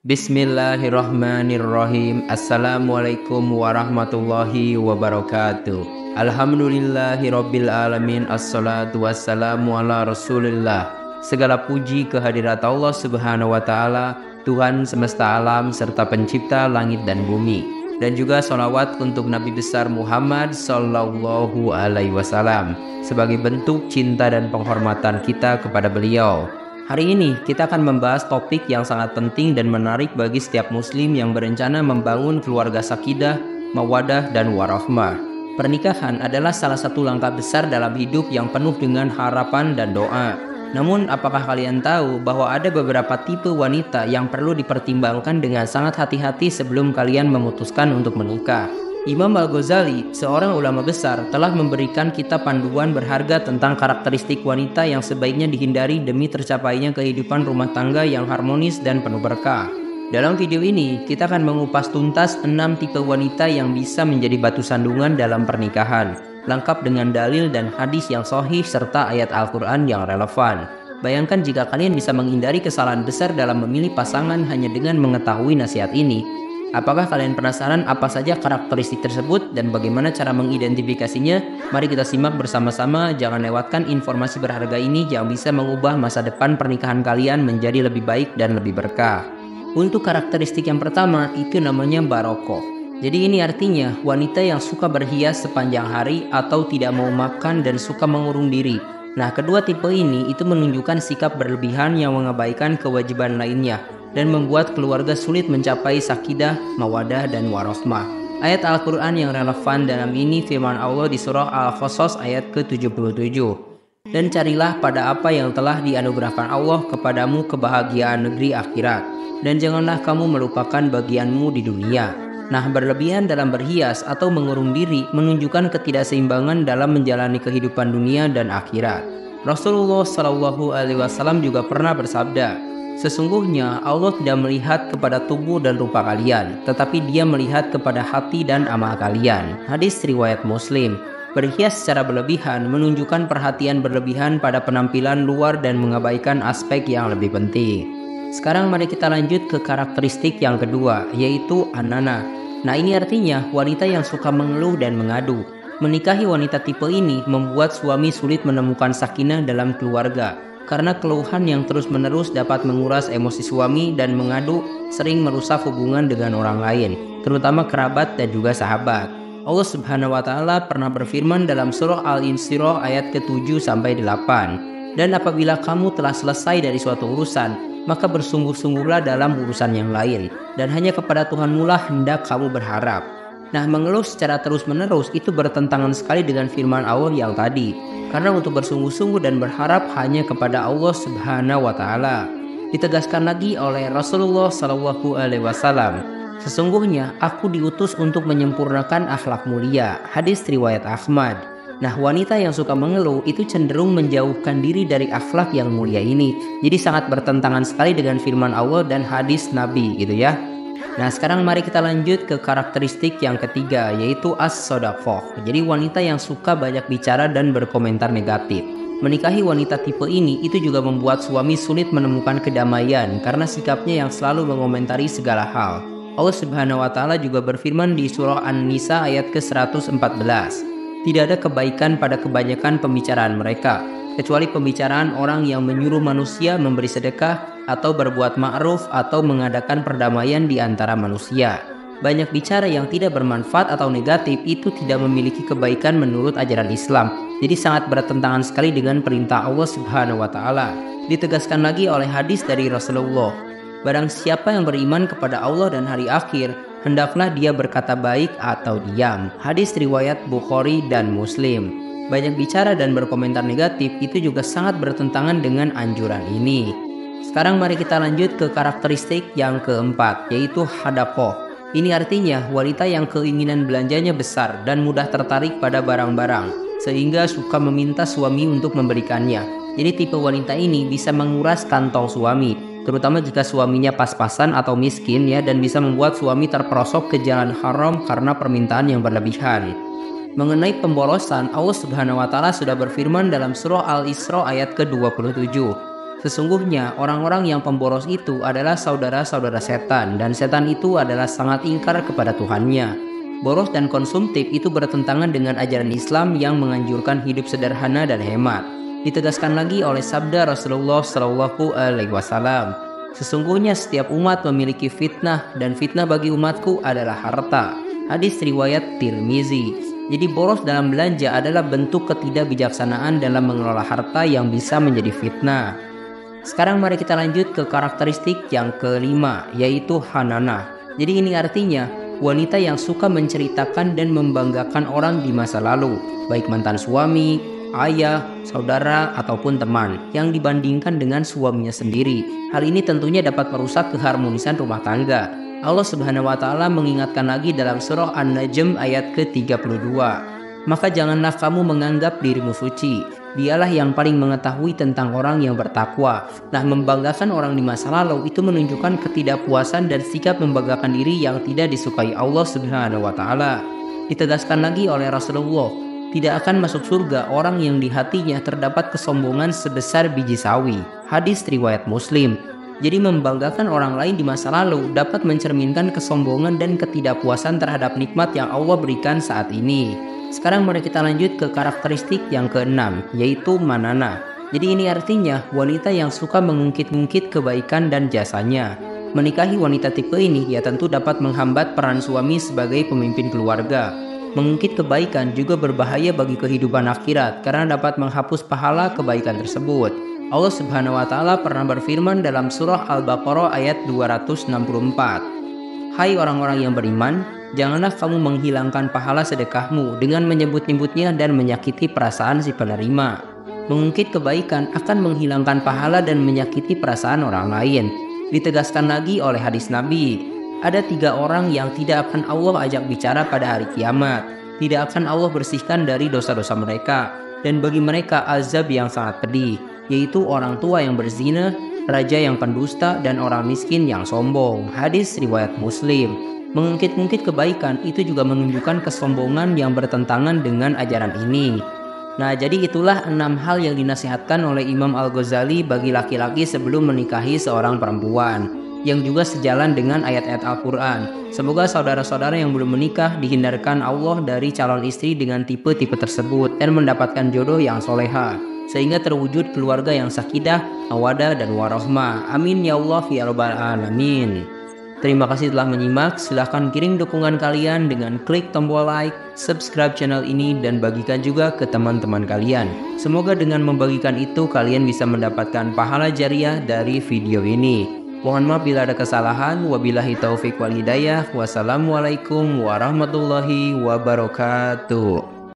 Bismillahirrahmanirrahim. Assalamualaikum warahmatullahi wabarakatuh. Alhamdulillahirabbil alamin. Assalatu wassalamu ala Rasulillah. Segala puji kehadirat Allah Subhanahu wa taala, Tuhan semesta alam serta pencipta langit dan bumi. Dan juga sholawat untuk Nabi besar Muhammad sallallahu alaihi wasallam sebagai bentuk cinta dan penghormatan kita kepada beliau. Hari ini kita akan membahas topik yang sangat penting dan menarik bagi setiap muslim yang berencana membangun keluarga sakinah, mawaddah, dan warahmah. Pernikahan adalah salah satu langkah besar dalam hidup yang penuh dengan harapan dan doa. Namun apakah kalian tahu bahwa ada beberapa tipe wanita yang perlu dipertimbangkan dengan sangat hati-hati sebelum kalian memutuskan untuk menikah? Imam Al-Ghazali, seorang ulama besar, telah memberikan kita panduan berharga tentang karakteristik wanita yang sebaiknya dihindari demi tercapainya kehidupan rumah tangga yang harmonis dan penuh berkah. Dalam video ini, kita akan mengupas tuntas 6 tipe wanita yang bisa menjadi batu sandungan dalam pernikahan, lengkap dengan dalil dan hadis yang sahih serta ayat Al-Quran yang relevan. Bayangkan jika kalian bisa menghindari kesalahan besar dalam memilih pasangan hanya dengan mengetahui nasihat ini. Apakah kalian penasaran apa saja karakteristik tersebut dan bagaimana cara mengidentifikasinya? Mari kita simak bersama-sama, jangan lewatkan informasi berharga ini yang bisa mengubah masa depan pernikahan kalian menjadi lebih baik dan lebih berkah. Untuk karakteristik yang pertama, itu namanya barokoh. Jadi ini artinya wanita yang suka berhias sepanjang hari atau tidak mau makan dan suka mengurung diri. Nah, kedua tipe ini itu menunjukkan sikap berlebihan yang mengabaikan kewajiban lainnya dan membuat keluarga sulit mencapai sakinah, mawaddah, dan warahmah. Ayat Al-Quran yang relevan dalam ini firman Allah di surah Al-Qasas ayat ke-77. Dan carilah pada apa yang telah dianugerahkan Allah kepadamu kebahagiaan negeri akhirat, dan janganlah kamu melupakan bagianmu di dunia. Nah, berlebihan dalam berhias atau mengurung diri menunjukkan ketidakseimbangan dalam menjalani kehidupan dunia dan akhirat. Rasulullah Shallallahu Alaihi Wasallam juga pernah bersabda, sesungguhnya Allah tidak melihat kepada tubuh dan rupa kalian, tetapi Dia melihat kepada hati dan amal kalian. Hadis riwayat Muslim. Berhias secara berlebihan menunjukkan perhatian berlebihan pada penampilan luar dan mengabaikan aspek yang lebih penting. Sekarang mari kita lanjut ke karakteristik yang kedua, yaitu anana. Nah, ini artinya wanita yang suka mengeluh dan mengadu. Menikahi wanita tipe ini membuat suami sulit menemukan sakinah dalam keluarga, karena keluhan yang terus-menerus dapat menguras emosi suami dan mengadu sering merusak hubungan dengan orang lain, terutama kerabat dan juga sahabat. Allah Subhanahu wa taala pernah berfirman dalam surah Al-Insyirah ayat ke-7 sampai 8. Dan apabila kamu telah selesai dari suatu urusan, maka bersungguh-sungguhlah dalam urusan yang lain, dan hanya kepada Tuhanmu lah hendak kamu berharap. Nah, mengeluh secara terus-menerus itu bertentangan sekali dengan firman Allah yang tadi. Karena untuk bersungguh-sungguh dan berharap hanya kepada Allah Subhanahu wa taala. Ditegaskan lagi oleh Rasulullah Shallallahu alaihi wasallam, sesungguhnya aku diutus untuk menyempurnakan akhlak mulia. Hadis riwayat Ahmad. Nah, wanita yang suka mengeluh itu cenderung menjauhkan diri dari akhlak yang mulia ini. Jadi sangat bertentangan sekali dengan firman Allah dan hadis Nabi gitu ya. Nah, sekarang mari kita lanjut ke karakteristik yang ketiga, yaitu as-sodaqoh. Jadi wanita yang suka banyak bicara dan berkomentar negatif. Menikahi wanita tipe ini itu juga membuat suami sulit menemukan kedamaian karena sikapnya yang selalu mengomentari segala hal. Allah Subhanahu wa taala juga berfirman di surah An-Nisa ayat ke-114. Tidak ada kebaikan pada kebanyakan pembicaraan mereka, kecuali pembicaraan orang yang menyuruh manusia memberi sedekah atau berbuat ma'ruf atau mengadakan perdamaian di antara manusia. Banyak bicara yang tidak bermanfaat atau negatif itu tidak memiliki kebaikan menurut ajaran Islam. Jadi sangat bertentangan sekali dengan perintah Allah Subhanahu wa taala. Ditegaskan lagi oleh hadis dari Rasulullah, barang siapa yang beriman kepada Allah dan hari akhir, hendaklah dia berkata baik atau diam. Hadis riwayat Bukhari dan Muslim. Banyak bicara dan berkomentar negatif itu juga sangat bertentangan dengan anjuran ini. Sekarang mari kita lanjut ke karakteristik yang keempat, yaitu hadakoh. Ini artinya wanita yang keinginan belanjanya besar dan mudah tertarik pada barang-barang, sehingga suka meminta suami untuk memberikannya. Jadi tipe wanita ini bisa menguras kantong suami, terutama jika suaminya pas-pasan atau miskin ya, dan bisa membuat suami terperosok ke jalan haram karena permintaan yang berlebihan. Mengenai pemborosan, Allah Subhanahu wa taala sudah berfirman dalam surah Al-Isra ayat ke-27. Sesungguhnya orang-orang yang pemboros itu adalah saudara-saudara setan, dan setan itu adalah sangat ingkar kepada Tuhannya. Boros dan konsumtif itu bertentangan dengan ajaran Islam yang menganjurkan hidup sederhana dan hemat. Ditegaskan lagi oleh sabda Rasulullah Shallallahu Alaihi Wasallam, sesungguhnya setiap umat memiliki fitnah, dan fitnah bagi umatku adalah harta. Hadis riwayat Tirmizi. Jadi boros dalam belanja adalah bentuk ketidakbijaksanaan dalam mengelola harta yang bisa menjadi fitnah. Sekarang mari kita lanjut ke karakteristik yang kelima, yaitu hananah. Jadi ini artinya wanita yang suka menceritakan dan membanggakan orang di masa lalu, baik mantan suami, ayah, saudara, ataupun teman, yang dibandingkan dengan suaminya sendiri. Hal ini tentunya dapat merusak keharmonisan rumah tangga. Allah Subhanahu wa Ta'ala mengingatkan lagi dalam surah An-Najm ayat ke-32. Maka janganlah kamu menganggap dirimu suci. Dialah yang paling mengetahui tentang orang yang bertakwa. Nah, membanggakan orang di masa lalu itu menunjukkan ketidakpuasan dan sikap membanggakan diri yang tidak disukai Allah Subhanahu wa Ta'ala. Ditegaskan lagi oleh Rasulullah, tidak akan masuk surga orang yang di hatinya terdapat kesombongan sebesar biji sawi. Hadis riwayat Muslim. Jadi membanggakan orang lain di masa lalu dapat mencerminkan kesombongan dan ketidakpuasan terhadap nikmat yang Allah berikan saat ini. Sekarang mari kita lanjut ke karakteristik yang keenam, yaitu manana. Jadi ini artinya wanita yang suka mengungkit-ungkit kebaikan dan jasanya. Menikahi wanita tipe ini ya tentu dapat menghambat peran suami sebagai pemimpin keluarga. Mengungkit kebaikan juga berbahaya bagi kehidupan akhirat karena dapat menghapus pahala kebaikan tersebut. Allah Subhanahu wa Ta'ala pernah berfirman dalam surah Al-Baqarah ayat 264. Hai orang-orang yang beriman, janganlah kamu menghilangkan pahala sedekahmu dengan menyebut-nyebutnya dan menyakiti perasaan si penerima. Mengungkit kebaikan akan menghilangkan pahala dan menyakiti perasaan orang lain. Ditegaskan lagi oleh hadis Nabi, ada 3 orang yang tidak akan Allah ajak bicara pada hari kiamat. Tidak akan Allah bersihkan dari dosa-dosa mereka, dan bagi mereka azab yang sangat pedih, yaitu orang tua yang berzina, raja yang pendusta, dan orang miskin yang sombong. Hadis riwayat Muslim. Mengungkit-ungkit kebaikan itu juga menunjukkan kesombongan yang bertentangan dengan ajaran ini. Nah, jadi itulah 6 hal yang dinasihatkan oleh Imam Al-Ghazali bagi laki-laki sebelum menikahi seorang perempuan, yang juga sejalan dengan ayat-ayat Al-Quran. Semoga saudara-saudara yang belum menikah dihindarkan Allah dari calon istri dengan tipe-tipe tersebut dan mendapatkan jodoh yang soleha, sehingga terwujud keluarga yang sakinah, mawaddah, dan warahmah. Amin ya Allah ya rabbal alamin. Terima kasih telah menyimak. Silahkan kirim dukungan kalian dengan klik tombol like, subscribe channel ini, dan bagikan juga ke teman-teman kalian. Semoga dengan membagikan itu kalian bisa mendapatkan pahala jariah dari video ini. Mohon maaf bila ada kesalahan. Wabillahi taufik wal hidayah. Wassalamualaikum warahmatullahi wabarakatuh.